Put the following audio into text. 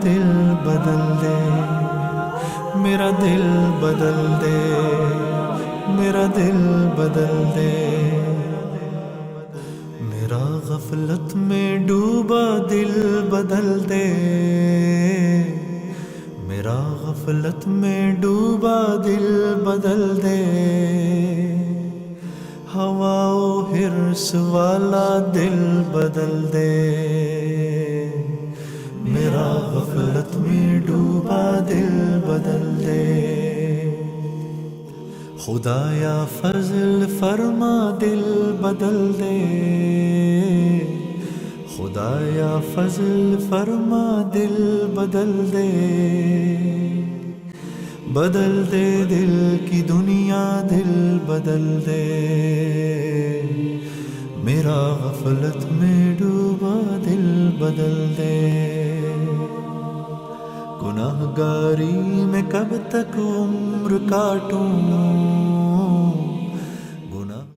دل بدل دے، میرا دل بدل دے، میرا دل بدل دے، میرا غفلت میں ڈوبا دل بدل دے، میرا غفلت میں ڈوبا دل بدل دے، ہوا و حرص والا دل بدل دے، میرا غفلت میں ڈوبا دل بدل دے، خدایا فضل فرما دل بدل دے، خدایا فضل فرما دل بدل دے، بدل دے دل کی دنیا دل بدل دے، میرا غفلت میں ڈوبا دل بدل دے، گناہ گاری میں کب تک عمر کاٹوں،